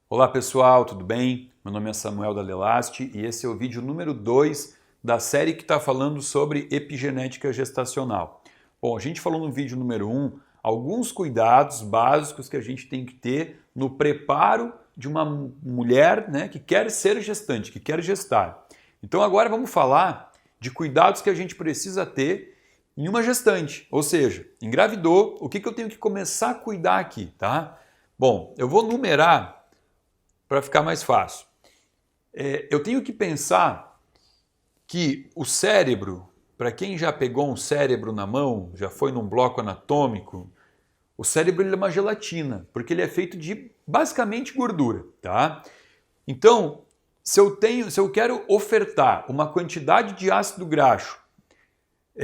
Olá pessoal, tudo bem? Meu nome é Samuel da Lelaste e esse é o vídeo número 2 da série que está falando sobre epigenética gestacional. Bom, a gente falou no vídeo número 1 alguns cuidados básicos que a gente tem que ter no preparo de uma mulher, né, que quer ser gestante, que quer gestar. Então agora vamos falar de cuidados que a gente precisa ter em uma gestante, ou seja, engravidou, o que eu tenho que começar a cuidar aqui, tá? Bom, eu vou numerar para ficar mais fácil. Eu tenho que pensar que o cérebro, para quem já pegou um cérebro na mão, já foi num bloco anatômico, o cérebro ele é uma gelatina, porque ele é feito de basicamente gordura, tá? Então, se eu quero ofertar uma quantidade de ácido graxo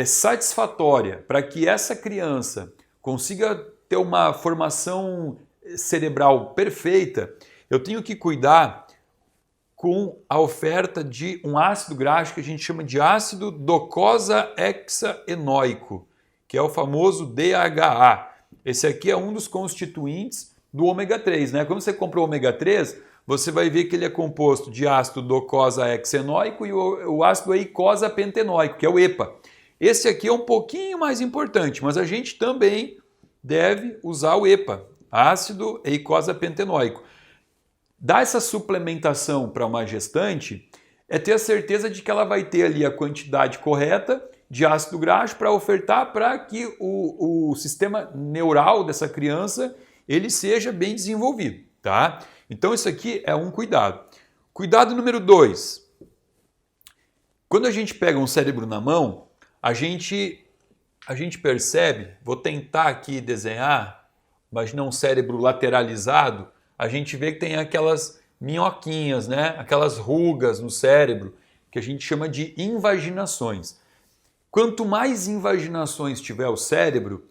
satisfatória para que essa criança consiga ter uma formação cerebral perfeita, eu tenho que cuidar com a oferta de um ácido graxo que a gente chama de ácido docosahexaenoico, que é o famoso DHA. Esse aqui é um dos constituintes do ômega 3, né? Quando você compra o ômega 3, você vai ver que ele é composto de ácido docosahexaenoico e o ácido eicosapentenoico, que é o EPA. Esse aqui é um pouquinho mais importante, mas a gente também deve usar o EPA, ácido eicosapentenoico. Dar essa suplementação para uma gestante é ter a certeza de que ela vai ter ali a quantidade correta de ácido graxo para ofertar para que o sistema neural dessa criança ele seja bem desenvolvido, tá? Então isso aqui é um cuidado. Cuidado número 2. Quando a gente pega um cérebro na mão, a gente percebe, vou tentar aqui desenhar, imagina um cérebro lateralizado, a gente vê que tem aquelas minhoquinhas, né? Aquelas rugas no cérebro, que a gente chama de invaginações. Quanto mais invaginações tiver o cérebro,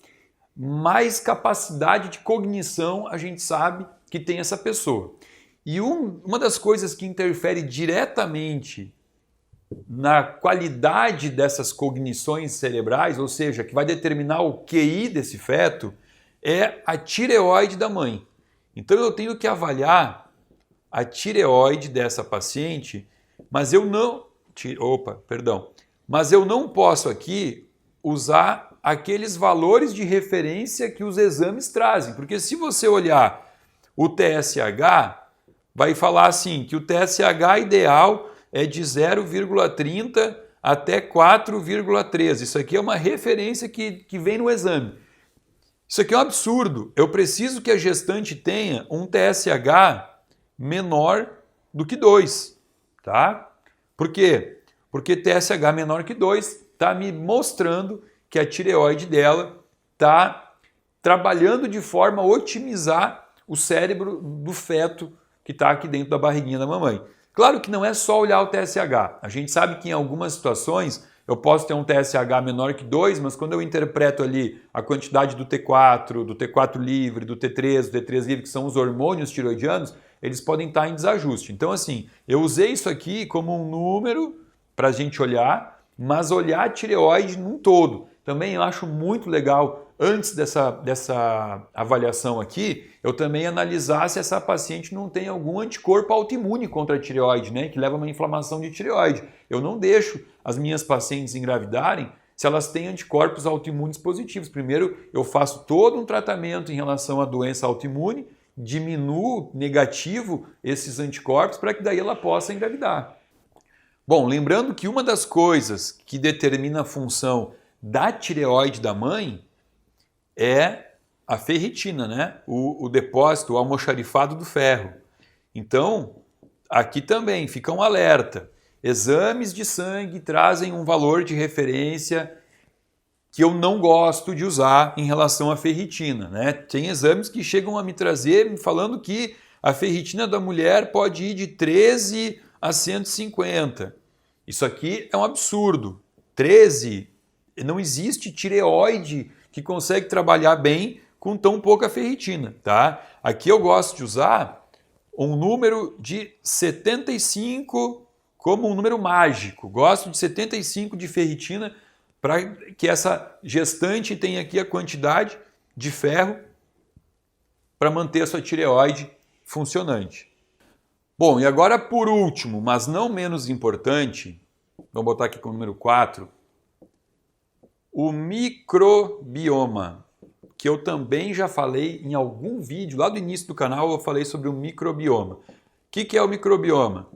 mais capacidade de cognição a gente sabe que tem essa pessoa. E uma das coisas que interfere diretamente na qualidade dessas cognições cerebrais, ou seja, que vai determinar o QI desse feto, é a tireoide da mãe. Então eu tenho que avaliar a tireoide dessa paciente, mas eu não posso aqui usar aqueles valores de referência que os exames trazem, porque se você olhar o TSH, vai falar assim que o TSH ideal é de 0,30 até 4,13. Isso aqui é uma referência que vem no exame. Isso aqui é um absurdo. Eu preciso que a gestante tenha um TSH menor do que 2, tá? Por quê? Porque TSH menor que 2 está me mostrando que a tireoide dela está trabalhando de forma a otimizar o cérebro do feto que está aqui dentro da barriguinha da mamãe. Claro que não é só olhar o TSH. A gente sabe que em algumas situações eu posso ter um TSH menor que 2, mas quando eu interpreto ali a quantidade do T4 livre, do T3 livre, que são os hormônios tiroidianos, eles podem estar em desajuste. Então assim, eu usei isso aqui como um número para a gente olhar, mas olhar a tireoide num todo. Também eu acho muito legal, antes dessa avaliação aqui, eu também analisar se essa paciente não tem algum anticorpo autoimune contra a tireoide, né, que leva a uma inflamação de tireoide. Eu não deixo as minhas pacientes engravidarem se elas têm anticorpos autoimunes positivos. Primeiro, eu faço todo um tratamento em relação à doença autoimune, diminuo negativo esses anticorpos para que daí ela possa engravidar. Bom, lembrando que uma das coisas que determina a função da tireoide da mãe é a ferritina, né? O depósito, o almoxarifado do ferro. Então, aqui também fica um alerta. Exames de sangue trazem um valor de referência que eu não gosto de usar em relação à ferritina, né? Tem exames que chegam a me trazer falando que a ferritina da mulher pode ir de 13 a 150. Isso aqui é um absurdo. 13, não existe tireoide que consegue trabalhar bem com tão pouca ferritina, tá? Aqui eu gosto de usar um número de 75 como um número mágico. Gosto de 75 de ferritina para que essa gestante tenha aqui a quantidade de ferro para manter a sua tireoide funcionante. Bom, e agora por último, mas não menos importante, vamos botar aqui como número 4, o microbioma, que eu também já falei em algum vídeo, lá do início do canal eu falei sobre o microbioma. O que é o microbioma?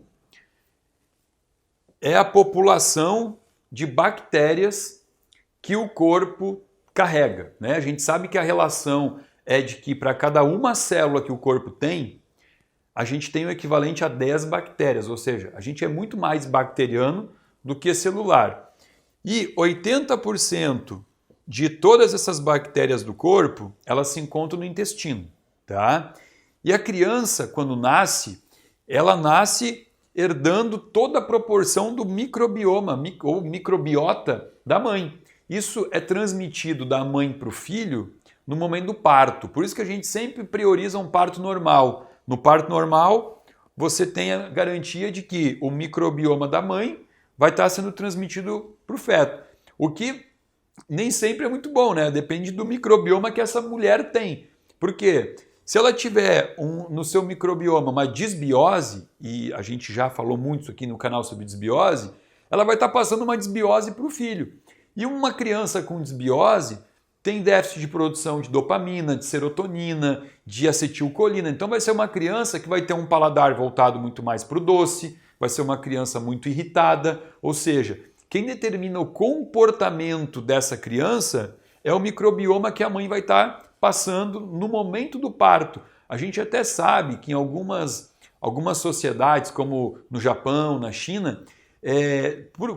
É a população de bactérias que o corpo carrega, né? A gente sabe que a relação é de que para cada uma célula que o corpo tem, a gente tem o equivalente a 10 bactérias, ou seja, a gente é muito mais bacteriano do que celular. E 80% de todas essas bactérias do corpo, elas se encontram no intestino, tá? E a criança, quando nasce, ela nasce herdando toda a proporção do microbioma ou microbiota da mãe. Isso é transmitido da mãe para o filho no momento do parto. Por isso que a gente sempre prioriza um parto normal. No parto normal, você tem a garantia de que o microbioma da mãe vai estar sendo transmitido para o feto. O que nem sempre é muito bom, né? Depende do microbioma que essa mulher tem. Por quê? Se ela tiver no seu microbioma uma disbiose, e a gente já falou muito aqui no canal sobre disbiose, ela vai estar passando uma disbiose para o filho. E uma criança com disbiose tem déficit de produção de dopamina, de serotonina, de acetilcolina. Então vai ser uma criança que vai ter um paladar voltado muito mais para o doce, vai ser uma criança muito irritada, ou seja, quem determina o comportamento dessa criança é o microbioma que a mãe vai estar passando no momento do parto. A gente até sabe que em algumas sociedades, como no Japão, na China,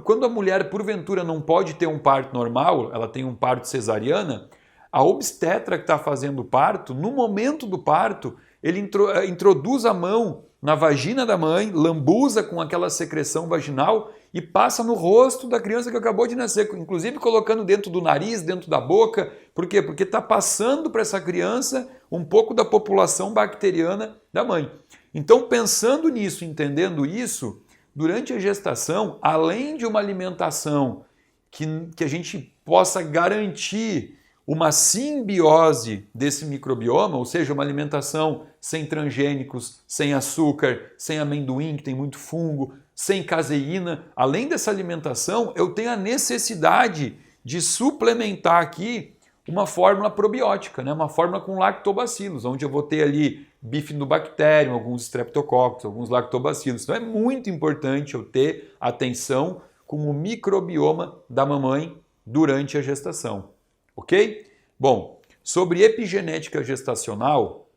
quando a mulher porventura não pode ter um parto normal, ela tem um parto cesariana, a obstetra que está fazendo o parto, no momento do parto, ele introduz a mão na vagina da mãe, lambuza com aquela secreção vaginal e passa no rosto da criança que acabou de nascer, inclusive colocando dentro do nariz, dentro da boca. Por quê? Porque está passando para essa criança um pouco da população bacteriana da mãe. Então, pensando nisso, entendendo isso, durante a gestação, além de uma alimentação que a gente possa garantir uma simbiose desse microbioma, ou seja, uma alimentação sem transgênicos, sem açúcar, sem amendoim, que tem muito fungo, sem caseína. Além dessa alimentação, eu tenho a necessidade de suplementar aqui uma fórmula probiótica, né? Uma fórmula com lactobacilos, onde eu vou ter ali bifidobacterium, alguns streptococcus, alguns lactobacilos. Então é muito importante eu ter atenção com o microbioma da mamãe durante a gestação. Ok? Bom, sobre epigenética gestacional,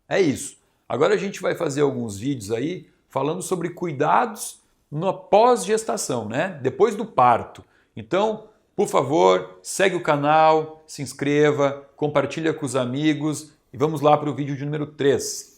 é isso. Agora a gente vai fazer alguns vídeos aí falando sobre cuidados no pós-gestação, né? Depois do parto. Então, por favor, segue o canal, se inscreva, compartilha com os amigos e vamos lá para o vídeo de número 3.